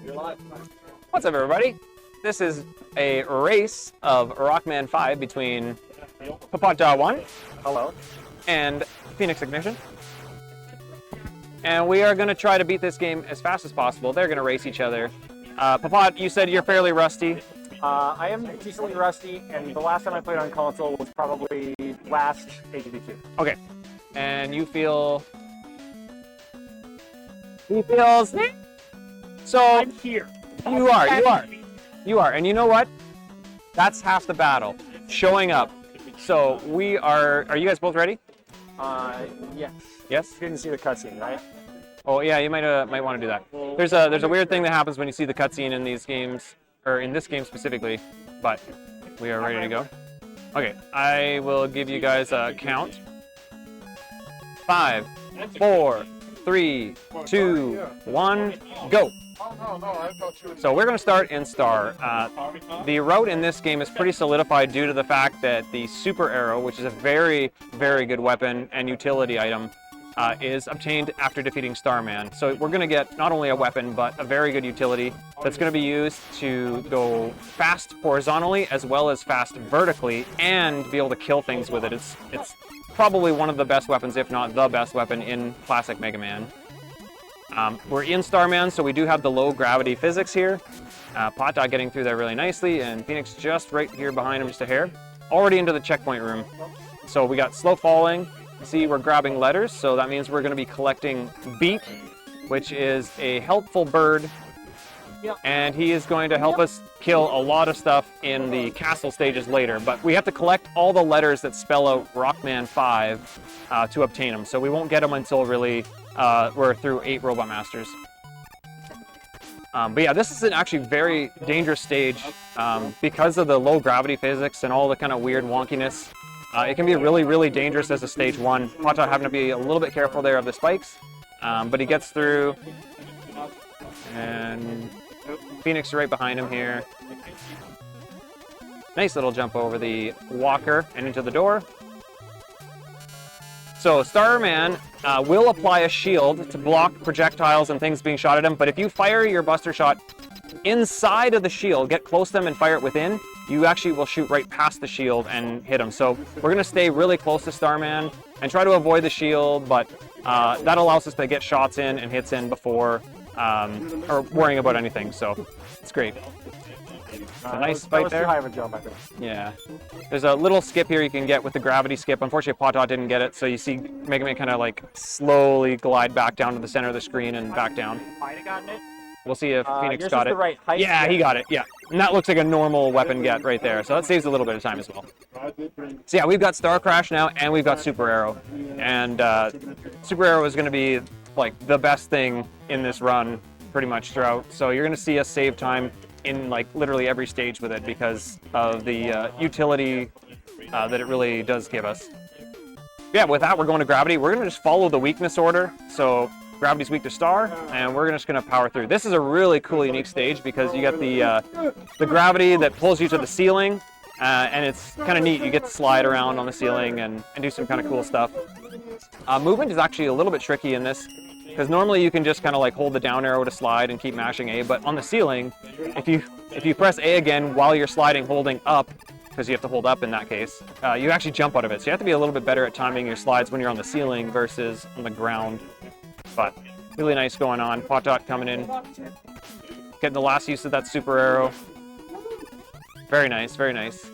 What's up, everybody? This is a race of Rockman 5 between Ppotdot1, Hello. and Pheynix Ignition. And we are going to try to beat this game as fast as possible. They're going to race each other. Ppot, you said you're fairly rusty. I am decently rusty, and the last time I played on console was probably last AGDQ. Okay. And you feel... He feels... So... I'm here. You are. And you know what? That's half the battle. Showing up. So we are you guys both ready? Yes. Yes? You didn't see the cutscene, right? Oh yeah, you might want to do that. There's a weird thing that happens when you see the cutscene in these games, or in this game specifically, but we are ready to go. Okay, I will give you guys a count. 5, 4, 3, 2, 1, go! So we're going to start in Star. The route in this game is pretty solidified due to the fact that the Super Arrow, which is a very, very good weapon and utility item, is obtained after defeating Starman. So we're going to get not only a weapon, but a very good utility that's going to be used to go fast horizontally as well as fast vertically and be able to kill things with it. It's probably one of the best weapons, if not the best weapon in classic Mega Man. We're in Starman, so we do have the low gravity physics here. Ppotdot getting through there really nicely, and Pheynix just right here behind him, just a hair. Already into the checkpoint room. So we got slow falling. See, we're grabbing letters, so that means we're going to be collecting Beat, which is a helpful bird. And he is going to help us kill a lot of stuff in the castle stages later. But we have to collect all the letters that spell out Rockman 5 to obtain them. So we won't get them until really we're through 8 Robot Masters. But yeah, this is an actually very dangerous stage because of the low gravity physics and all the kind of weird wonkiness. It can be really, really dangerous as a stage 1. Ppotdot having to be a little bit careful there of the spikes, but he gets through. And Pheynix right behind him here. Nice little jump over the walker and into the door. So Starman will apply a shield to block projectiles and things being shot at him, but if you fire your Buster Shot inside of the shield, get close to them and fire it within, you actually will shoot right past the shield and hit him. So we're going to stay really close to Starman and try to avoid the shield, but that allows us to get shots in and hits in before or worrying about anything, so it's great. It's a nice fight there. Too high of a jump, I think. Yeah. There's a little skip here you can get with the gravity skip. Unfortunately, Ppotdot didn't get it, so you see Mega Man kind of like slowly glide back down to the center of the screen and back down. Might have gotten it. We'll see if Pheynix got it. The right height. Yeah, he got it, yeah. And that looks like a normal weapon get right there, so that saves a little bit of time as well. So yeah, we've got Star Crash now, and we've got Super Arrow. And Super Arrow is going to be like the best thing in this run pretty much throughout. So you're going to see us save time in like literally every stage with it because of the utility that it really does give us. Yeah, with that we're going to Gravity. We're going to just follow the weakness order. So Gravity's weak to Star, and we're just going to power through. This is a really cool, unique stage because you get the gravity that pulls you to the ceiling, and it's kind of neat. You get to slide around on the ceiling and do some kind of cool stuff. Movement is actually a little bit tricky in this, because normally you can just kind of like hold the down arrow to slide and keep mashing A, but on the ceiling, if you press A again while you're sliding, holding up, because you have to hold up in that case, you actually jump out of it. So you have to be a little bit better at timing your slides when you're on the ceiling versus on the ground. But really nice going on. Ppotdot coming in, getting the last use of that Super Arrow. Very nice, very nice.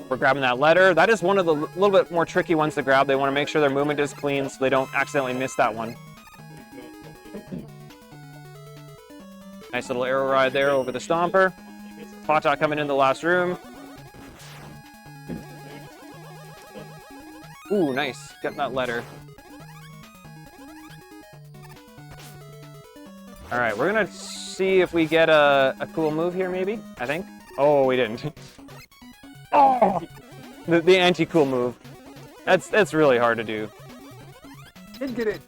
We're grabbing that letter. That is one of the little bit more tricky ones to grab. They want to make sure their movement is clean so they don't accidentally miss that one. Nice little arrow ride there over the Stomper. Ppotdot coming in the last room. Ooh, nice. Getting that letter. All right, we're going to see if we get a cool move here, maybe, I think. Oh, we didn't. Oh! The anti-cool move. That's really hard to do. Did get it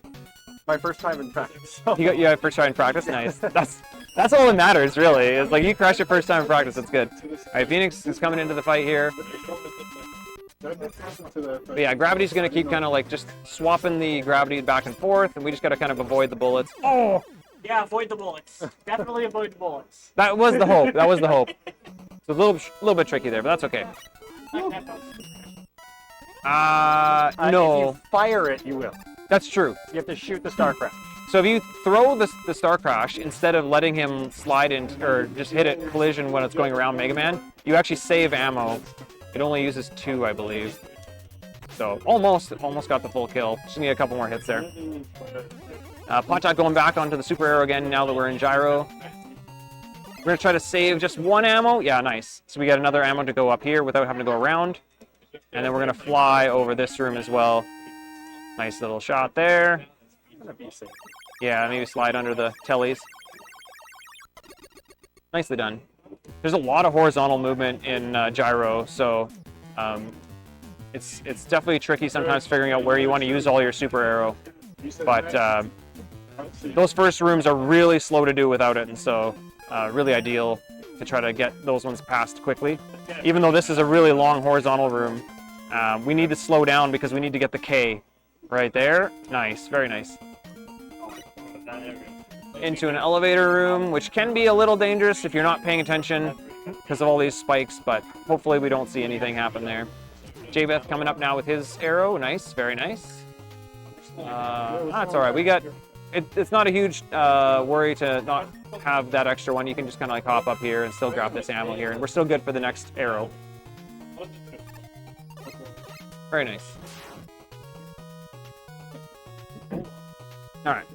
my first time in practice. So. You got first try in practice? Nice. That's all that matters, really. It's like you crash your first time in practice, that's good. All right, Pheynix is coming into the fight here. But yeah, gravity's gonna keep kind of like just swapping the gravity back and forth, and we just gotta kind of avoid the bullets. Oh! Yeah, avoid the bullets. Definitely avoid the bullets. That was the hope. That was the hope. It's a little bit tricky there, but that's okay. No. If you fire it, you will. That's true. You have to shoot the Star Crash. So if you throw the Star Crash, instead of letting him slide in, or just hit it collision when it's going around Mega Man, you actually save ammo. It only uses 2, I believe. So almost got the full kill. Just need a couple more hits there. Ppotdot going back onto the super arrow again now that we're in gyro. We're gonna try to save just 1 ammo. Yeah, nice. So we got another ammo to go up here without having to go around. And then we're gonna fly over this room as well. Nice little shot there. Yeah, maybe slide under the tellies. Nicely done. There's a lot of horizontal movement in gyro, so it's definitely tricky sometimes figuring out where you want to use all your super arrow. But those first rooms are really slow to do without it, and so really ideal to try to get those ones passed quickly. Even though this is a really long horizontal room, we need to slow down because we need to get the K right there. Nice, very nice. Into an elevator room, which can be a little dangerous if you're not paying attention because of all these spikes, but hopefully we don't see anything happen there. Jabeth coming up now with his arrow. Nice, very nice. That's all right. We got. It's not a huge worry to not have that extra one. You can just kind of like hop up here and still grab this ammo here, and we're still good for the next arrow. Very nice. All right.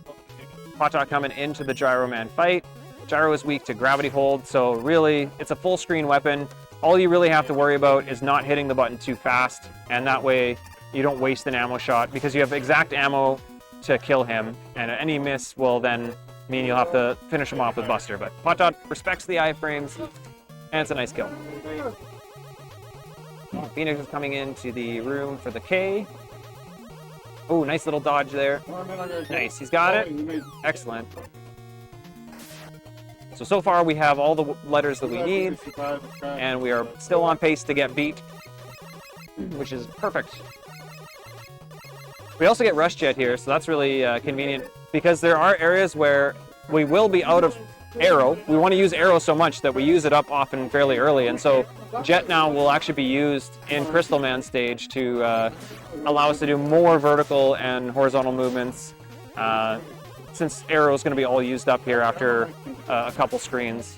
Ppotdot coming into the Gyro Man fight. Gyro is weak to gravity hold, so really, it's a full screen weapon. All you really have to worry about is not hitting the button too fast, and that way you don't waste an ammo shot because you have exact ammo to kill him, and any miss will then mean you'll have to finish him off with Buster. But Ppotdot respects the iframes, and it's a nice kill. Pheynix is coming into the room for the K. Oh, nice little dodge there. Nice, he's got it. Excellent. So far we have all the letters that we need, and we are still on pace to get beat, which is perfect. We also get Rush Jet here, so that's really convenient, because there are areas where we will be out of arrow. We want to use arrow so much that we use it up often fairly early, and so Jet now will actually be used in Crystal Man stage to allow us to do more vertical and horizontal movements, since arrow is going to be all used up here after a couple screens.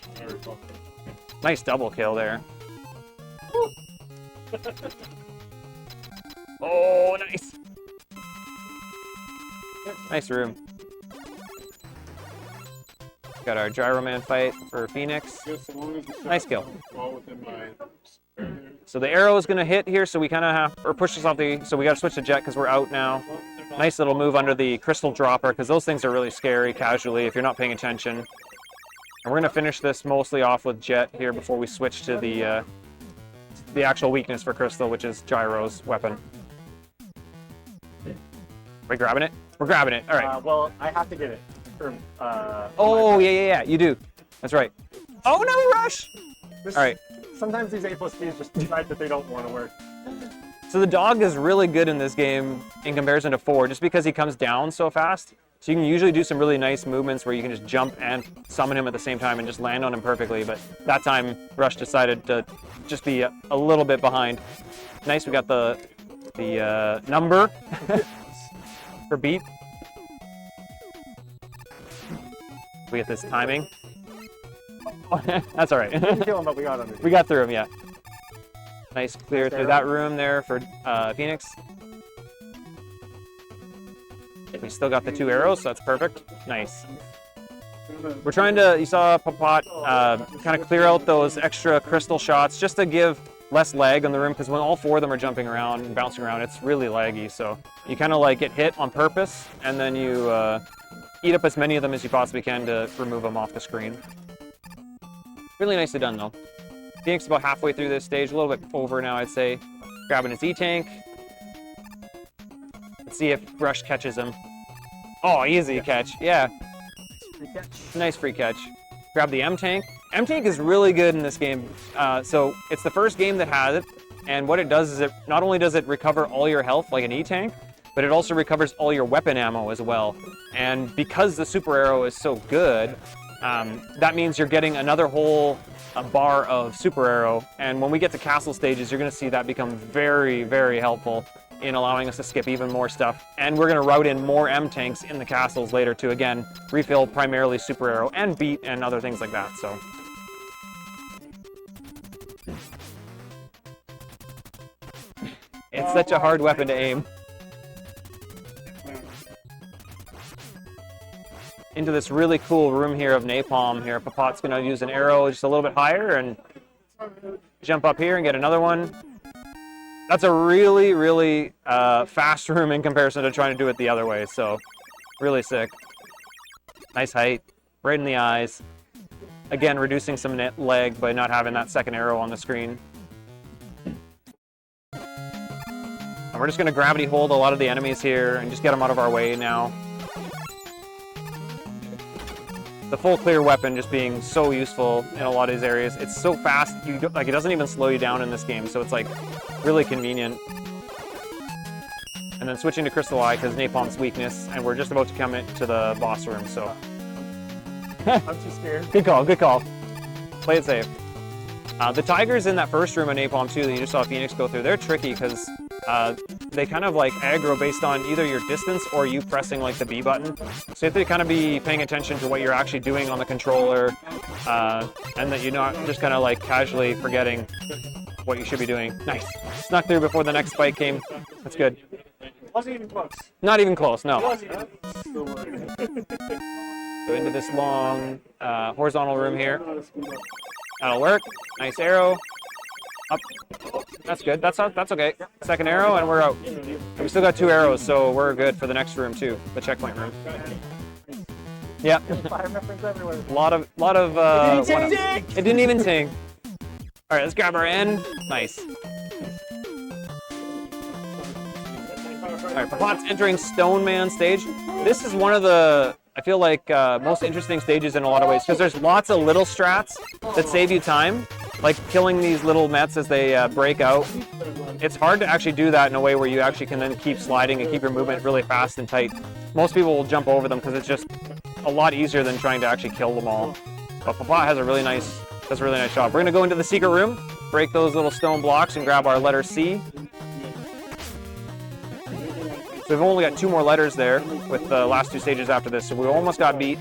Nice double kill there. Oh, nice. Nice room. Got our Gyro Man fight for Pheynix. Nice kill. So the arrow is going to hit here, so we kind of have, or push us off the, so we got to switch to Jet because we're out now. Nice little move under the crystal dropper, because those things are really scary casually if you're not paying attention. And we're going to finish this mostly off with Jet here before we switch to the actual weakness for Crystal, which is Gyro's weapon. Are we grabbing it? We're grabbing it. All right. Well, I have to get it. Oh, yeah, you do. That's right. Oh, no, Rush! All right. Sometimes these A+Bs just decide that they don't want to work. So the dog is really good in this game in comparison to 4, just because he comes down so fast. So you can usually do some really nice movements where you can just jump and summon him at the same time and just land on him perfectly. But that time, Rush decided to just be a little bit behind. Nice, we got the number for beat. We get this timing. That's all right. We didn't kill him, but we got him. We got through him, yeah. Nice clear through that room there for Pheynix. We still got the 2 arrows, so that's perfect. Nice. We're trying to, you saw Ppotdot kind of clear out those extra crystal shots just to give less lag on the room, because when all 4 of them are jumping around and bouncing around, it's really laggy. So you kind of like get hit on purpose, and then you eat up as many of them as you possibly can to remove them off the screen. Really nicely done, though. Pheynix about halfway through this stage, a little bit over now, I'd say. Grabbing his E-Tank. Let's see if Rush catches him. Oh, easy catch, yeah. Free catch. Nice free catch. Grab the M-Tank. M-Tank is really good in this game. So it's the first game that has it. and what it does is it not only does it recover all your health like an E-tank, but it also recovers all your weapon ammo as well. And because the super arrow is so good, that means you're getting another whole bar of super arrow, and when we get to castle stages, you're going to see that become very, very helpful in allowing us to skip even more stuff. And we're going to route in more M-tanks in the castles later to, again, refill primarily super arrow and beat and other things like that. So it's such a hard weapon to aim. Into this really cool room here of napalm here. Ppot's going to use an arrow just a little bit higher and jump up here and get another one. That's a really, really fast room in comparison to trying to do it the other way, so really sick. Nice height, right in the eyes. Again, reducing some net lag by not having that second arrow on the screen. And we're just going to gravity hold a lot of the enemies here and just get them out of our way now. The full clear weapon just being so useful in a lot of these areas. It's so fast, like it doesn't even slow you down in this game, so it's like really convenient. And then switching to Crystal Eye because Napalm's weakness, and we're just about to come into the boss room, so. I'm too scared. Good call, good call. Play it safe. The tigers in that first room of Napalm 2 that you just saw Pheynix go through, they're tricky because they kind of like aggro based on either your distance or you pressing like the B button. So you have to kind of be paying attention to what you're actually doing on the controller, and that you're not just kind of like casually forgetting what you should be doing. Nice. Snuck through before the next spike came. That's good. Wasn't even close. Not even close, no. Wasn't even. Go into this long horizontal room here. That'll work. Nice arrow. Up. That's good. That's okay. Second arrow, and we're out. We still got 2 arrows, so we're good for the next room too, the checkpoint room. Yeah. Fire reference everywhere. Lot of. It didn't ting! It didn't even ting. All right, let's grab our end. Nice. All right, Ppot's entering Stone Man stage. This is one of the, I feel like, most interesting stages in a lot of ways because there's lots of little strats that save you time, like killing these little Mets as they break out. It's hard to actually do that in a way where you actually can then keep sliding and keep your movement really fast and tight. Most people will jump over them because it's just a lot easier than trying to actually kill them all. But Ppot has a really nice job. We're gonna go into the secret room, break those little stone blocks, and grab our letter C. So we've only got 2 more letters there with the last 2 stages after this, so we almost got beat.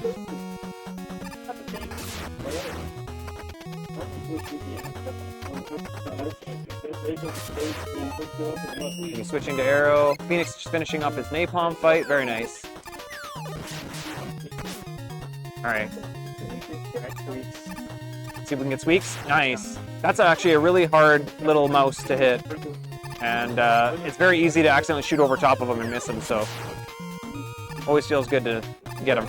He's switching to arrow. Pheynix just finishing up his napalm fight. Very nice. All right. See if we can get Squeaks. Nice. That's actually a really hard little mouse to hit. And it's very easy to accidentally shoot over top of him and miss him, so always feels good to get him.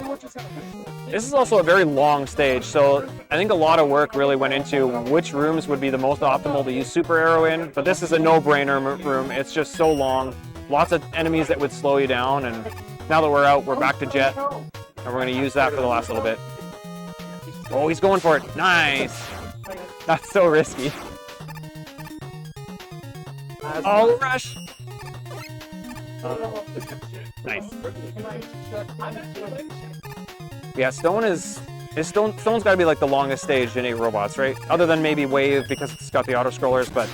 This is also a very long stage, so I think a lot of work really went into which rooms would be the most optimal to use Super Arrow in, but this is a no-brainer room. It's just so long. Lots of enemies that would slow you down, and now that we're out, we're back to Jet, and we're going to use that for the last little bit. Oh, he's going for it. Nice. That's so risky. Oh, rush! Nice. Yeah, Stone's got to be like the longest stage in 8 robots, right? Other than maybe Wave because it's got the auto scrollers, but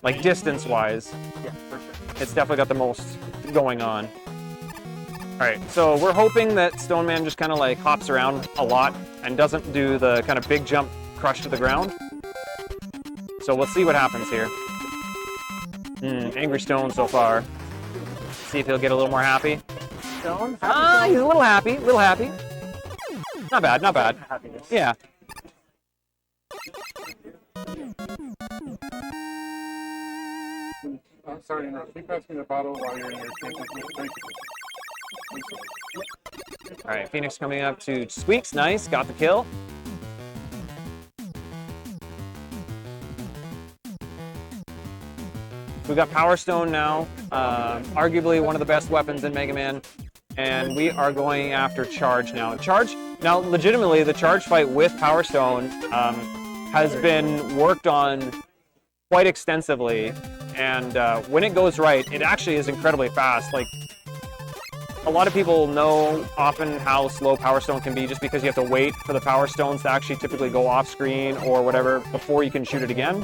like distance-wise, Yeah, for sure. it's definitely got the most going on. All right, so we're hoping that Stone Man just kind of like hops around a lot and doesn't do the kind of big jump crush to the ground. So we'll see what happens here. Angry Stone so far. See if he'll get a little more happy. Stone? He's a little happy, Not bad, not bad. Happiness. Yeah. I'm sorry, no. Keep passing the bottle while you're in your tank. Thank you. All right, Pheynix coming up to Squeaks. Nice, got the kill. We've got Power Stone now, arguably one of the best weapons in Mega Man, and we are going after Charge now. Now, legitimately, the Charge fight with Power Stone has been worked on quite extensively, and when it goes right, it actually is incredibly fast. Like, a lot of people know often how slow Power Stone can be just because you have to wait for the Power Stones to actually typically go off screen or whatever before you can shoot it again.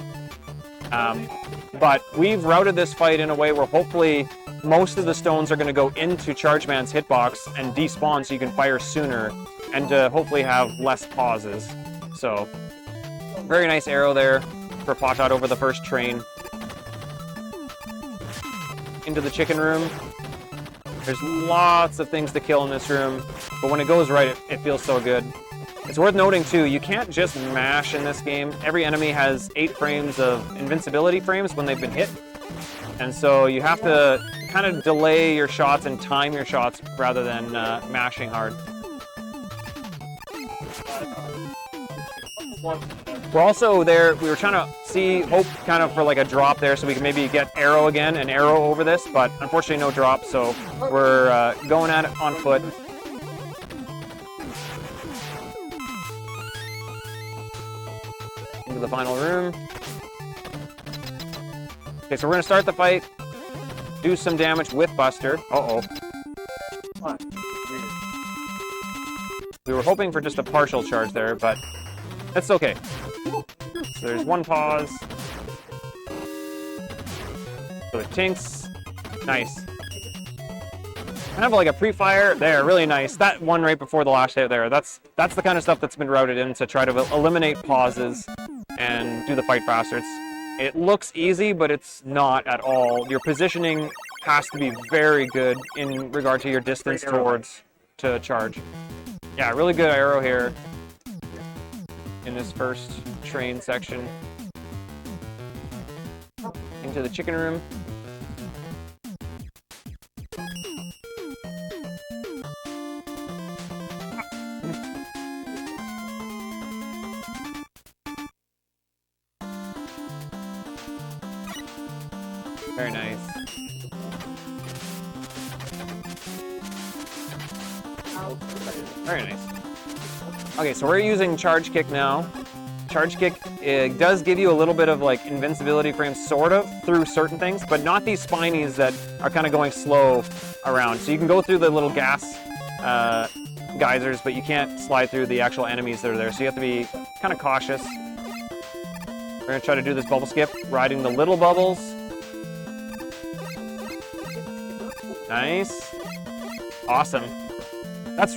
But we've routed this fight in a way where hopefully most of the stones are going to go into Chargeman's hitbox and despawn so you can fire sooner and to hopefully have less pauses. So, very nice arrow there for Ppotdot over the first train. Into the chicken room. There's lots of things to kill in this room, but when it goes right, it feels so good. It's worth noting too, you can't just mash in this game. Every enemy has 8 frames of invincibility frames when they've been hit. And so you have to kind of delay your shots and time your shots rather than mashing hard. We're also there, we were trying to hope kind of for like a drop there so we can maybe get arrow again, an arrow over this, but unfortunately no drop, so we're going at it on foot. Into the final room. Okay, so we're gonna start the fight, do some damage with Buster. Uh-oh. We were hoping for just a partial charge there, but that's okay. So there's one pause. So it tinks. Nice. Kind of like a pre-fire. There, really nice. That one right before the last hit there. That's the kind of stuff that's been routed in to try to eliminate pauses and do the fight faster. It looks easy, but it's not at all. Your positioning has to be very good in regard to your distance to charge. Yeah, really good arrow here in this first train section. Into the chicken room. Very nice. Very nice. Okay, so we're using Charge Kick now. Charge Kick, it does give you a little bit of like invincibility frames, sort of, through certain things, but not these spinies that are kind of going slow around. So you can go through the little gas geysers, but you can't slide through the actual enemies that are there. So you have to be kind of cautious. We're gonna try to do this bubble skip, riding the little bubbles. Nice. Awesome. That's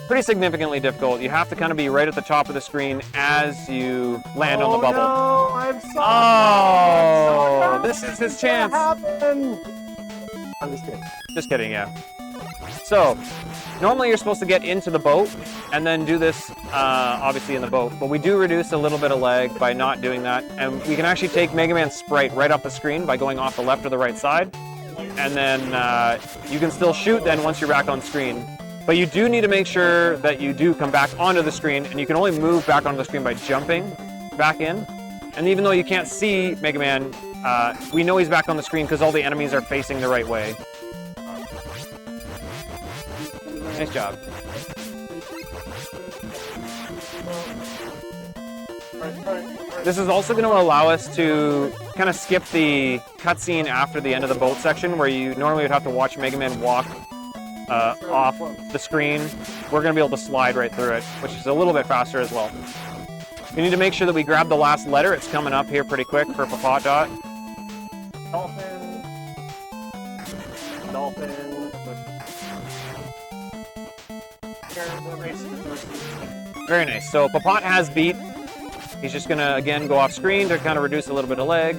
pretty significantly difficult. You have to kind of be right at the top of the screen as you land on the bubble. No, I'm sorry. Oh, this is his chance. I'm just kidding. Just kidding, yeah. So, normally you're supposed to get into the boat and then do this, obviously in the boat, but we do reduce a little bit of lag by not doing that, and we can actually take Mega Man's sprite right off the screen by going off the left or the right side, and then you can still shoot then once you're back on screen. But you do need to make sure that you do come back onto the screen, and you can only move back onto the screen by jumping back in. And even though you can't see Mega Man, we know he's back on the screen because all the enemies are facing the right way. Nice job. This is also going to allow us to kind of skip the cutscene after the end of the boat section where you normally would have to watch Mega Man walk off the screen. We're going to be able to slide right through it, which is a little bit faster as well. We need to make sure that we grab the last letter. It's coming up here pretty quick for Ppotdot. Dolphin. Dolphin. Very nice. So Ppot has beat. He's just going to, again, go off screen to kind of reduce a little bit of lag.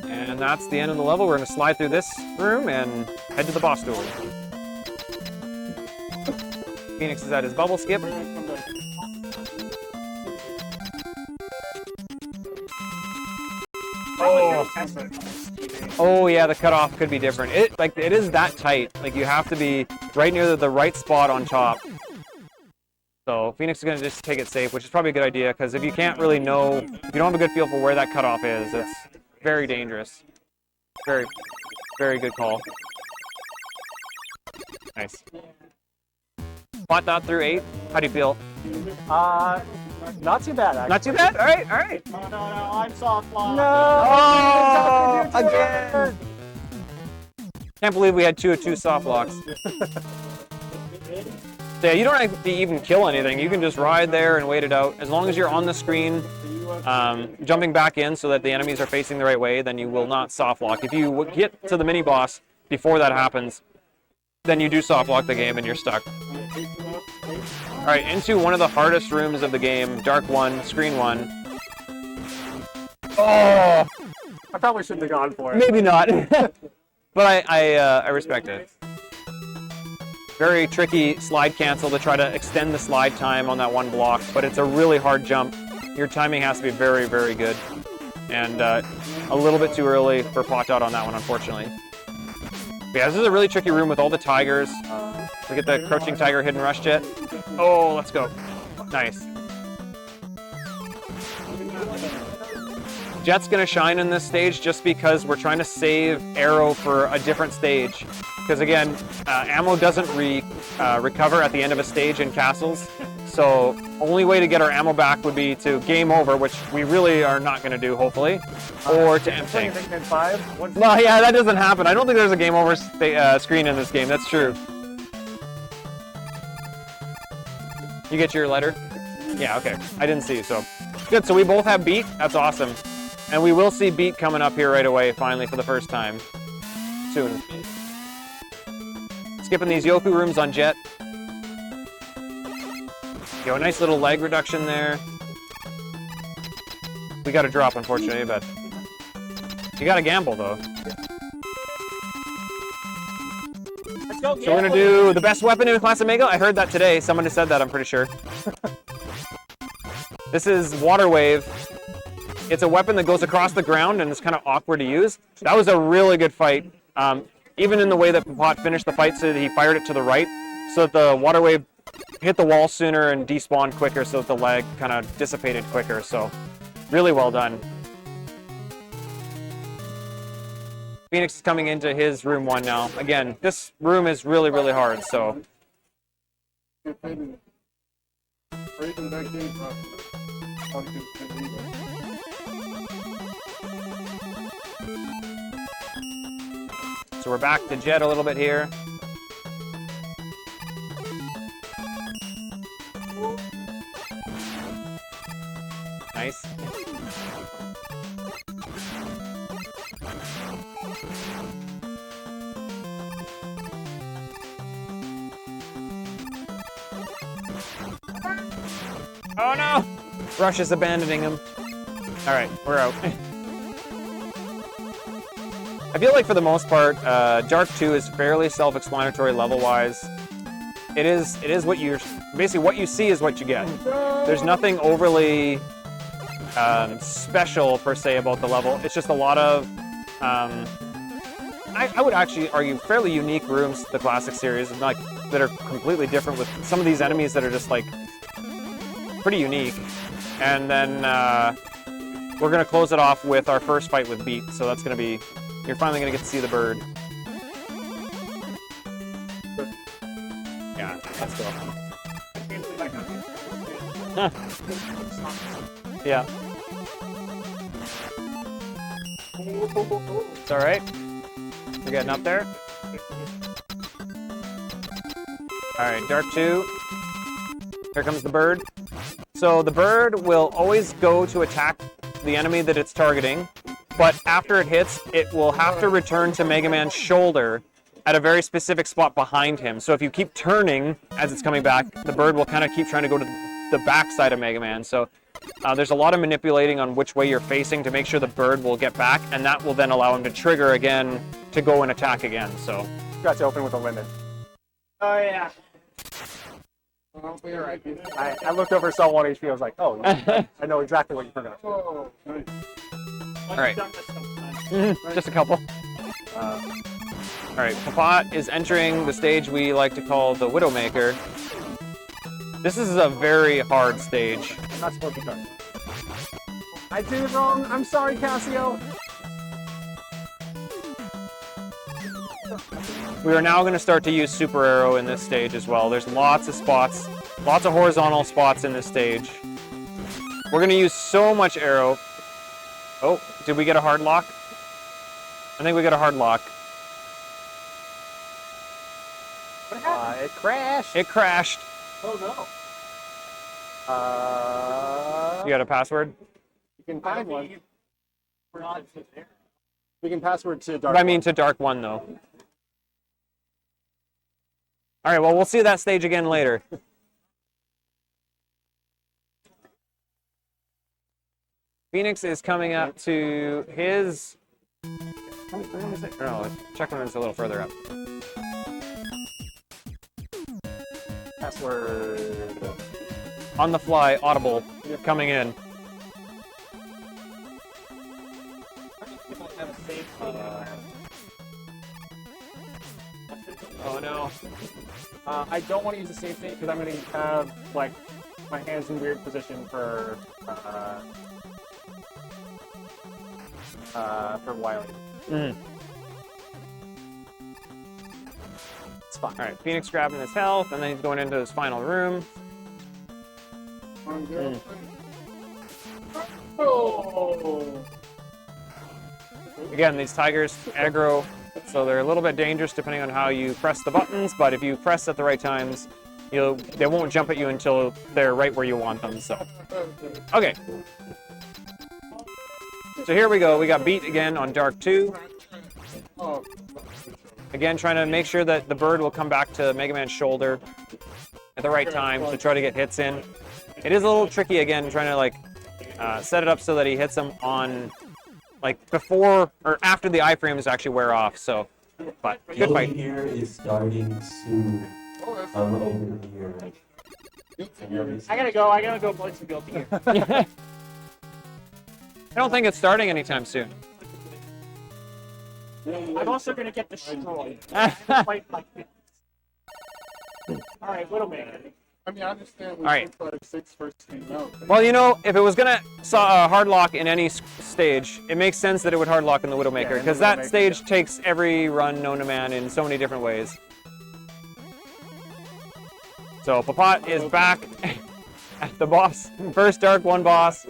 And that's the end of the level. We're going to slide through this room and head to the boss door. Pheynix is at his bubble skip. Oh yeah, the cutoff could be different. It is that tight. Like you have to be right near the right spot on top. So Pheynix is going to just take it safe, which is probably a good idea because if you can't really know, if you don't have a good feel for where that cutoff is, it's very dangerous. Very, very good call. Nice. Ppotdot through 8. How do you feel? Not too bad, actually. Not too bad? All right, all right. No, I'm soft lock. Oh, No! again. Can't believe we had 2 of 2 soft locks. So yeah, you don't have to even kill anything. You can just ride there and wait it out. As long as you're on the screen, jumping back in so that the enemies are facing the right way, then you will not soft lock. If you get to the mini boss before that happens, then you do soft lock the game and you're stuck. All right, into one of the hardest rooms of the game, Dark 1, Screen 1. Oh! I probably shouldn't have gone for it. Maybe not, but I respect it. Very tricky slide cancel to try to extend the slide time on that one block, but it's a really hard jump. Your timing has to be very, very good. And a little bit too early for Ppotdot on that one, unfortunately. But yeah, this is a really tricky room with all the tigers. We get the crouching tiger hidden rush jet. Oh, let's go. Nice. Jet's gonna shine in this stage just because we're trying to save Arrow for a different stage. Because again, ammo doesn't recover at the end of a stage in castles. So only way to get our ammo back would be to game over, which we really are not gonna do, hopefully, or to empty. Well, yeah, that doesn't happen. I don't think there's a game over screen in this game. That's true. You get your letter? Yeah, okay. I didn't see, so. Good, so we both have beat. That's awesome. And we will see beat coming up here right away, finally, for the first time. Soon. Skipping these Yoku rooms on Jet. Yo, a nice little lag reduction there. We got a drop, unfortunately, but you got to gamble, though. So we're gonna do the best weapon in Class Omega. I heard that today. Someone has said that, I'm pretty sure. This is Water Wave. It's a weapon that goes across the ground and it's kind of awkward to use. That was a really good fight. Even in the way that Ppotdot finished the fight, so that he fired it to the right, so that the Water Wave hit the wall sooner and despawned quicker, so that the lag kind of dissipated quicker. So really well done. Pheynix is coming into his room 1 now. Again, this room is really, really hard, so. So we're back to Jet a little bit here. Nice. Oh no! Rush is abandoning him. All right, we're out. I feel like for the most part, Dark 2 is fairly self-explanatory level-wise. It is what you're basically what you see is what you get. There's nothing overly special per se about the level. It's just a lot of I would actually argue fairly unique rooms to the classic series, like that are completely different with some of these enemies that are just like pretty unique. And then we're gonna close it off with our first fight with Beat. So that's gonna be, you're finally gonna get to see the bird. Yeah, let's go. Huh. Yeah. It's all right. We're getting up there. All right, Dark 2. Here comes the bird. So the bird will always go to attack the enemy that it's targeting, but after it hits, it will have to return to Mega Man's shoulder at a very specific spot behind him. So if you keep turning as it's coming back, the bird will kind of keep trying to go to the back side of Mega Man. So there's a lot of manipulating on which way you're facing to make sure the bird will get back, and that will then allow him to trigger again to go and attack again. So got to open with a limit. Oh yeah. I looked over, saw 1 HP. I was like, oh, I know exactly what you're forgot. Oh, nice. All right. Just a couple. All right, Ppotdot is entering the stage we like to call the Widowmaker. This is a very hard stage. I'm not supposed to be done. I did it wrong. I'm sorry, Cassio. We are now going to start to use Super Arrow in this stage as well. There's lots of spots, lots of horizontal spots in this stage. We're going to use so much arrow. Oh, did we get a hard lock? I think we got a hard lock. It crashed. It crashed. Oh no. You got a password? You can find one. We can password to Dark. I mean to Dark 1 though. All right, well, we'll see that stage again later. Pheynix is coming up to his... No, check when it's a little further up. Password. On the fly, audible, coming in. Oh no. I don't want to use the save state because I'm going to have like my hands in weird position for Wiley. It's fine. All right, Pheynix grabbing his health, and then he's going into his final room. Oh. Again, these tigers aggro, so they're a little bit dangerous depending on how you press the buttons, but if you press at the right times, they won't jump at you until they're right where you want them, so. Okay. So here we go, we got beat again on Dark 2. Again, trying to make sure that the bird will come back to Mega Man's shoulder at the right time to try to get hits in. It is a little tricky again, trying to like set it up so that he hits them on like before or after the iframes actually wear off. So, but good fight. Here is starting soon. I'm over here. I gotta go play some Guilty Gear. I don't think it's starting anytime soon. I'm also gonna get destroyed. Fight like this. Alright, Widowmaker. I mean, I understand we All right. took 6 first team out. Well, you know, if it was gonna hard lock in any stage, it makes sense that it would hard lock in the Widowmaker because that Widowmaker, stage takes every run known to man in so many different ways. So Ppotdot is back at the boss, first Dark 1 boss.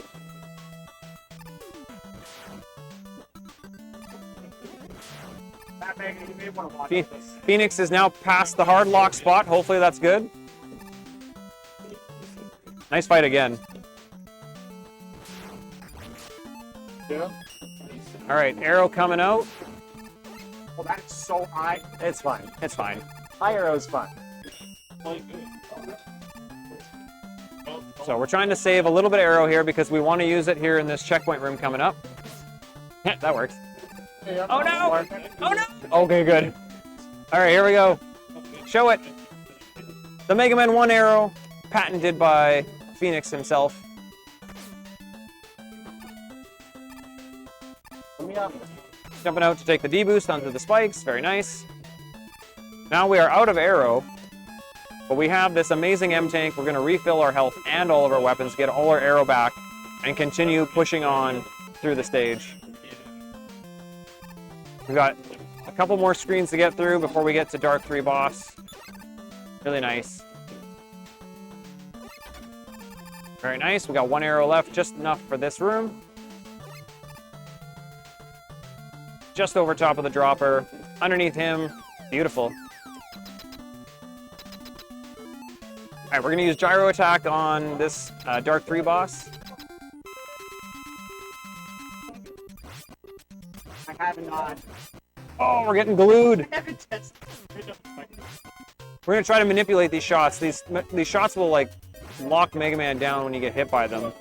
You may want to watch this. Pheynix is now past the hard lock spot. Hopefully that's good. Nice fight again. Yeah. All right, arrow coming out. Oh, that's so high. It's fine. It's fine. High arrow's fine. So we're trying to save a little bit of arrow here because we want to use it here in this checkpoint room coming up. That works. Oh no! Oh no! Okay, good. All right, here we go. Show it. The Mega Man 1 arrow, patented by Pheynix himself. Jumping out to take the D-boost onto the spikes. Very nice. Now we are out of arrow, but we have this amazing M-Tank. We're going to refill our health and all of our weapons, get all our arrow back, and continue pushing on through the stage. We've got a couple more screens to get through before we get to Dark 3 boss. Really nice. Very nice. We got 1 arrow left, just enough for this room. Just over top of the dropper. Underneath him. Beautiful. All right, we're going to use gyro attack on this Dark 3 boss. I have not. Oh, we're getting glued. I haven't tested. We're going to try to manipulate these shots. These shots will like lock Mega Man down when you get hit by them.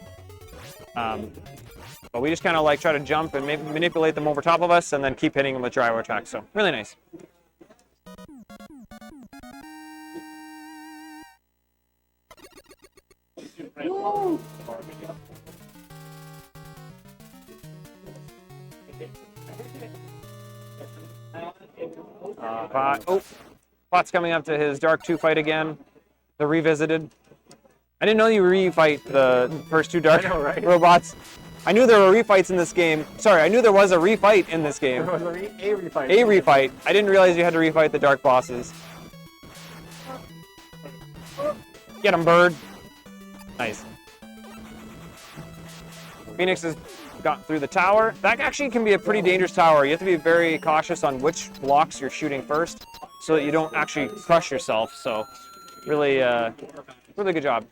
But we just kind of like try to jump and manipulate them over top of us and then keep hitting them with gyro attack. So really nice. Pot's coming up to his Dark 2 fight again. The Revisited. I didn't know you re-fight the first 2 Dark robots. I knew there were refights in this game. Sorry, I knew there was a refight in this game. There was a refight. A refight. I didn't realize you had to refight the dark bosses. Get him, bird. Nice. Pheynix has gotten through the tower. That actually can be a pretty dangerous tower. You have to be very cautious on which blocks you're shooting first so that you don't actually crush yourself. So really, really good job.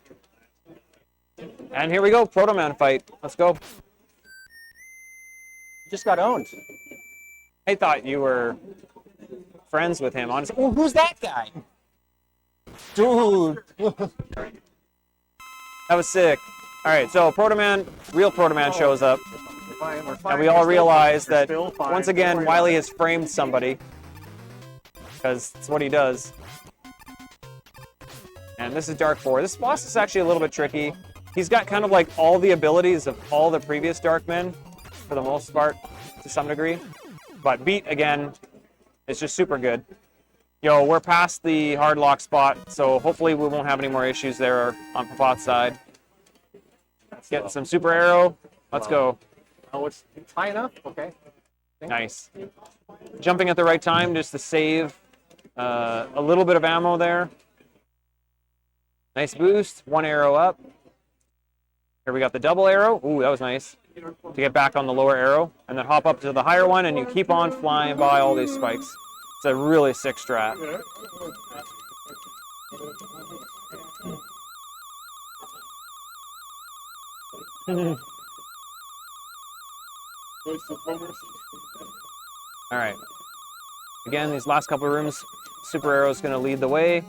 And here we go, Proto Man fight. Let's go. Just got owned. I thought you were friends with him, honestly. Oh, who's that guy? Dude. That was sick. All right, so Proto Man, real Proto Man shows up. We're fine. And we all realize We're that still fine. once Don't again, worry Wily about has framed somebody. Because it's what he does. And this is Dark 4. This boss is actually a little bit tricky. He's got kind of like all the abilities of all the previous Dark Men, for the most part, to some degree. But Beat, again, is just super good. Yo, we're past the hard lock spot, so hopefully we won't have any more issues there on Ppot's side. Getting some super arrow. Let's go. Oh, it's high enough? Okay. Nice. Jumping at the right time just to save a little bit of ammo there. Nice boost. One arrow up. Here we got the double arrow. Ooh, that was nice. To get back on the lower arrow. And then hop up to the higher one and you keep on flying by all these spikes. It's a really sick strat. All right. Again, these last couple of rooms, super arrow is going to lead the way.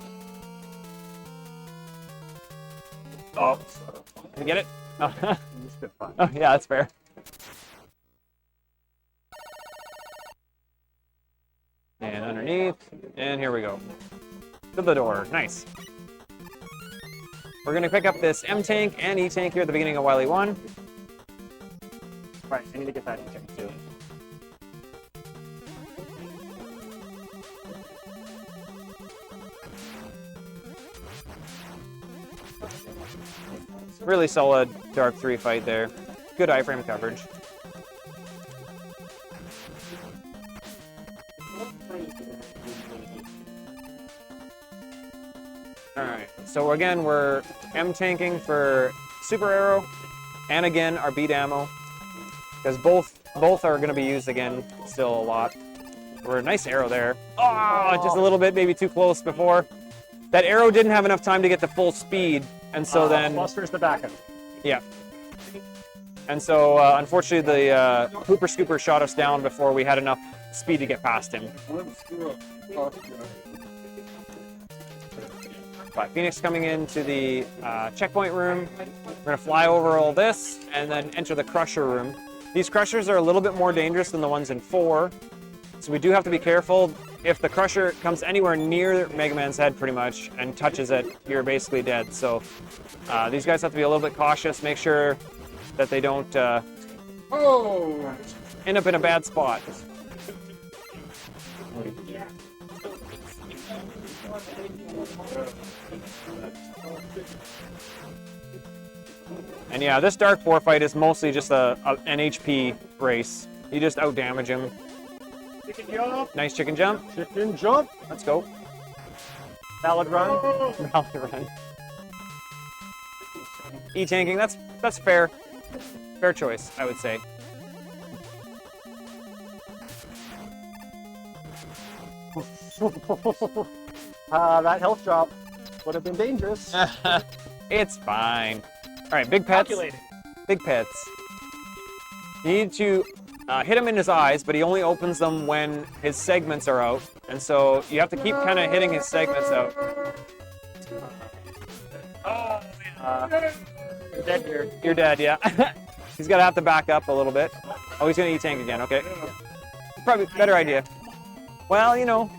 Oh, can you get it? Oh, oh yeah, that's fair. And underneath, and here we go. To the door, nice. We're going to pick up this M-Tank and E-Tank here at the beginning of Wily 1. Right, I need to get that E-Tank too. Really solid Dark 3 fight there. Good iframe coverage. Alright, so again, we're M-tanking for super arrow, and again, our beat ammo, because both are going to be used again still a lot. We're a nice arrow there. Oh, just a little bit, maybe too close before. That arrow didn't have enough time to get to full speed, and so then... Buster's the backup. Yeah. And so, unfortunately, the Hooper Scooper shot us down before we had enough speed to get past him. But Pheynix coming into the checkpoint room. We're going to fly over all this and then enter the Crusher room. These Crushers are a little bit more dangerous than the ones in 4. So we do have to be careful. If the Crusher comes anywhere near Mega Man's head pretty much and touches it, you're basically dead. So these guys have to be a little bit cautious. Make sure that they don't end up in a bad spot. And yeah, this Dark 4 fight is mostly just an HP race. You just outdamage him. Chicken jump. Nice chicken jump. Chicken jump. Let's go. Valid run. Valid run. E-tanking, that's fair. Fair choice, I would say. That health drop would have been dangerous. It's fine. All right, big pets. Calculated. Big pets. You need to hit him in his eyes, but he only opens them when his segments are out. And so you have to keep kind of hitting his segments out. Oh, man. You're dead here. You're dead, yeah. He's going to have to back up a little bit. Oh, he's going to E-tank again, okay. Probably better idea. Well, you know,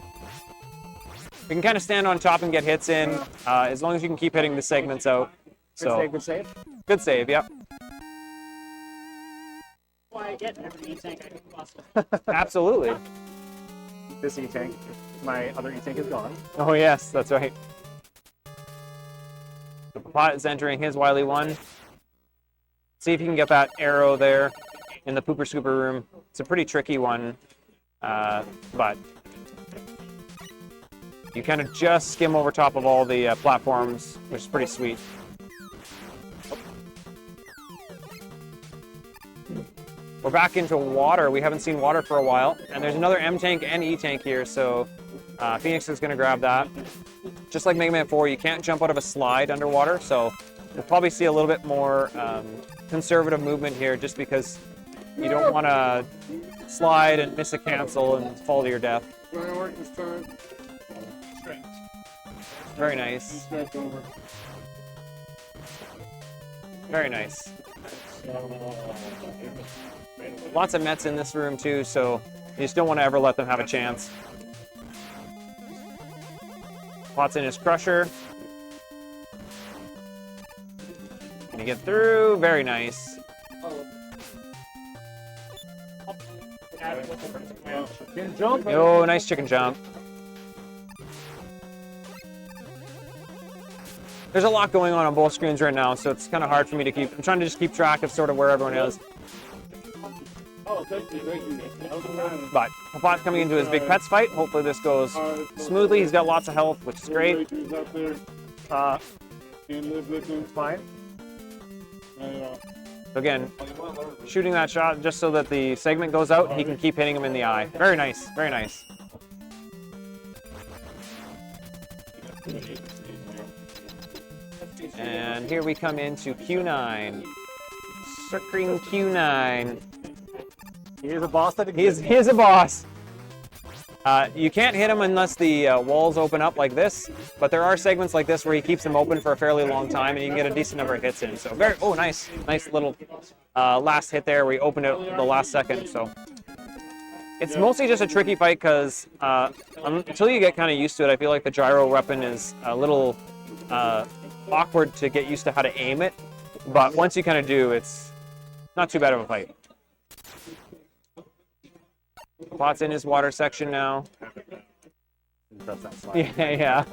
we can kind of stand on top and get hits in, as long as you can keep hitting the segments out. So, Good save. good save, yep. Why I get every E-tank I can bust. Absolutely. This E-tank. My other E-tank is gone. Oh, yes, that's right. The Ppot is entering his Wily 1. See if you can get that arrow there in the pooper scooper room. It's a pretty tricky one, but you kind of just skim over top of all the platforms, which is pretty sweet. We're back into water. We haven't seen water for a while, and there's another M tank and E tank here, so Pheynix is going to grab that. Just like Mega Man 4, you can't jump out of a slide underwater, so we'll probably see a little bit more conservative movement here, just because you don't want to slide and miss a cancel and fall to your death. Very nice. Very nice. Lots of Mets in this room too, so you just don't want to ever let them have a chance. Pot's in his crusher. Can you get through? Very nice. Oh, nice chicken jump. There's a lot going on both screens right now, so it's kind of hard for me to keep. I'm trying to just keep track of sort of where everyone is. But Ppotdot's coming into his big pets fight. Hopefully this goes smoothly. He's got lots of health, which is great. Fine. So again, shooting that shot just so that the segment goes out and he can keep hitting him in the eye. Very nice, very nice. And here we come into Q9. Screen Q9. He is a boss. He is a boss. You can't hit him unless the walls open up like this, but there are segments like this where he keeps them open for a fairly long time, and you can get a decent number of hits in. So very, oh, nice little last hit there where he opened it the last second. So it's mostly just a tricky fight because until you get kind of used to it, I feel like the gyro weapon is a little awkward to get used to how to aim it. But once you kind of do, it's not too bad of a fight. Pot's in his water section now. Yeah.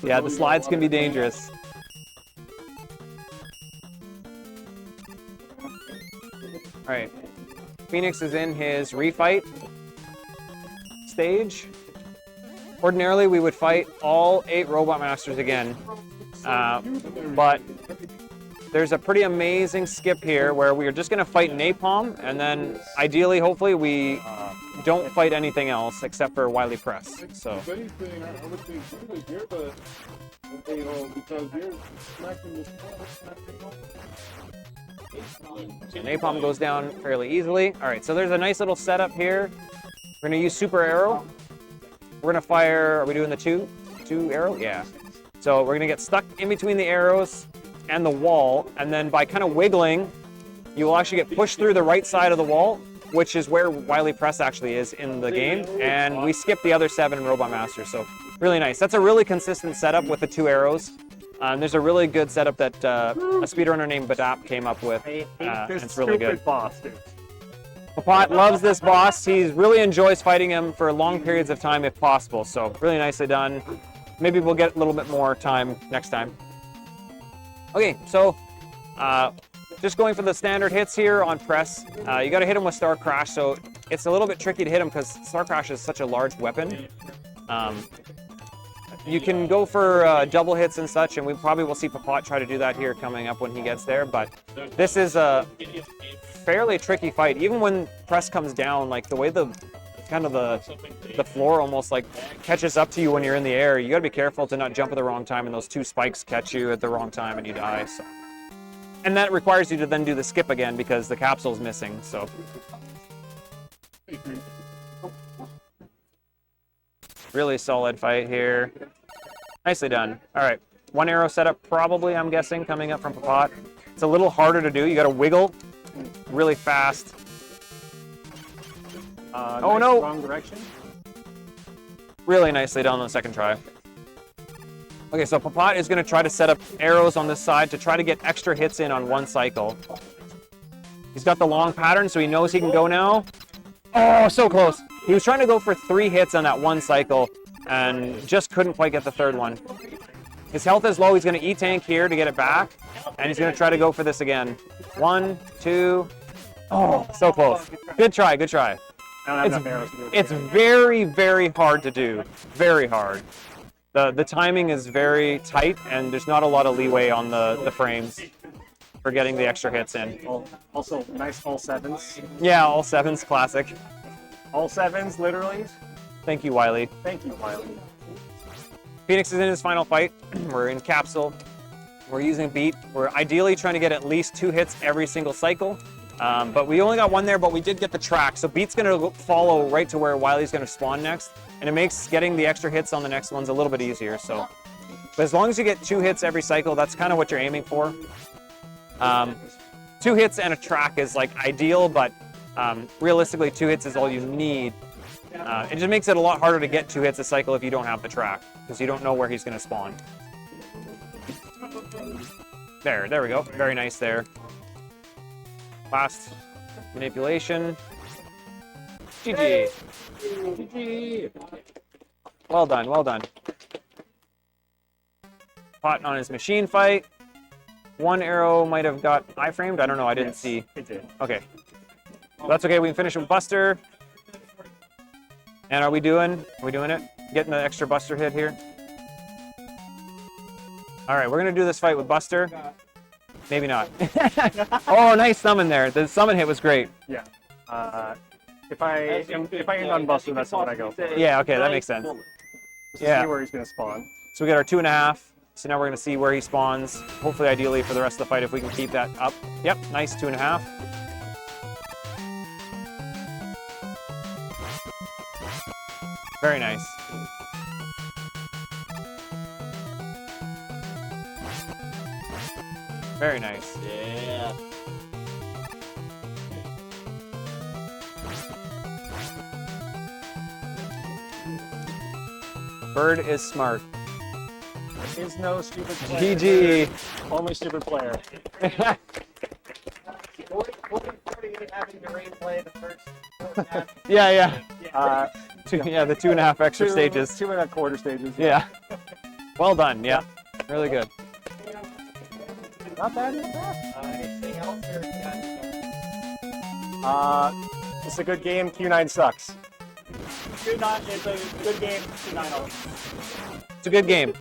Yeah, the slides can be dangerous. Alright. Pheynix is in his refight stage. Ordinarily, we would fight all 8 Robot Masters again. But there's a pretty amazing skip here where we are just going to fight Napalm, and then ideally, hopefully, we don't fight anything else except for Wily Press. So Napalm goes down fairly easily. All right, so there's a nice little setup here. We're going to use Super Arrow. We're going to fire, are we doing the two arrow? Yeah. So we're going to get stuck in between the arrows and the wall, and then by kind of wiggling, you will actually get pushed through the right side of the wall, which is where Wily Press actually is in the game, and we skip the other 7 Robot Masters, so really nice. That's a really consistent setup with the 2 arrows. There's a really good setup that a speedrunner named Ppotdot came up with, and it's really good. Boss, dude. Ppotdot loves this boss. He really enjoys fighting him for long periods of time if possible, so really nicely done. Maybe we'll get a little bit more time next time. Okay, so just going for the standard hits here on press. You got to hit him with Star Crash, so it's a little bit tricky to hit him because Star Crash is such a large weapon. You can go for double hits and such, and we probably will see Ppotdot try to do that here coming up when he gets there, but this is a fairly tricky fight. Even when press comes down, like the way the floor almost like catches up to you when you're in the air, you gotta be careful to not jump at the wrong time and those 2 spikes catch you at the wrong time and you die. So. And that requires you to then do the skip again because the capsule's missing, so. Really solid fight here. Nicely done. All right, 1 arrow setup probably, I'm guessing, coming up from Ppotdot. It's a little harder to do. You gotta wiggle really fast. Oh nice, no! Wrong direction. Really nicely done on the second try. Okay, so Ppotdot is going to try to set up arrows on this side to try to get extra hits in on 1 cycle. He's got the long pattern, so he knows he can go now. Oh, so close. He was trying to go for 3 hits on that 1 cycle and just couldn't quite get the 3rd one. His health is low. He's going to E-tank here to get it back. And he's going to try to go for this again. 1, 2. Oh, so close. Good try, good try. I don't have enough arrows to do it. It's very, very hard to do. Very hard. The timing is very tight, and there's not a lot of leeway on the frames for getting the extra hits in. Also, nice all sevens. Yeah, all sevens, classic. All sevens, literally. Thank you, Wiley. Thank you, Wiley. Pheynix is in his final fight. We're in capsule. We're using beat. We're ideally trying to get at least 2 hits every single cycle. But we only got 1 there, but we did get the track. So beat's going to follow right to where Wiley's going to spawn next. And it makes getting the extra hits on the next ones a little bit easier. So, but as long as you get 2 hits every cycle, that's kind of what you're aiming for. 2 hits and a track is like ideal, but realistically 2 hits is all you need. It just makes it a lot harder to get 2 hits a cycle if you don't have the track, because you don't know where he's going to spawn. There we go. Very nice there. Last manipulation. GG. GG. Well done, well done. Pot on his machine fight. 1 arrow might have got iframed. I don't know. I didn't see. It did. Okay. That's okay. We can finish with Buster. And are we doing it? Getting the extra Buster hit here? All right, we're going to do this fight with Buster. Maybe not. Oh, nice summon there. The summon hit was great. Yeah. If I end on Buster, that's what I go for. Yeah, okay, that makes sense. Just Yeah. to see where he's going to spawn. So we got our 2.5. So now we're going to see where he spawns. Hopefully, ideally, for the rest of the fight, if we can keep that up. Yep, nice 2.5. Very nice. Very nice. Yeah. Bird is smart. There is no stupid player. GG. Only stupid player. Yeah. Yeah. The 2.5 extra stages. 2.25 stages. Yeah. Well done. Yeah. Really good. Not bad. Anything else or It's a good game. Q9 sucks. It's a good game. 2-9 It's a good game.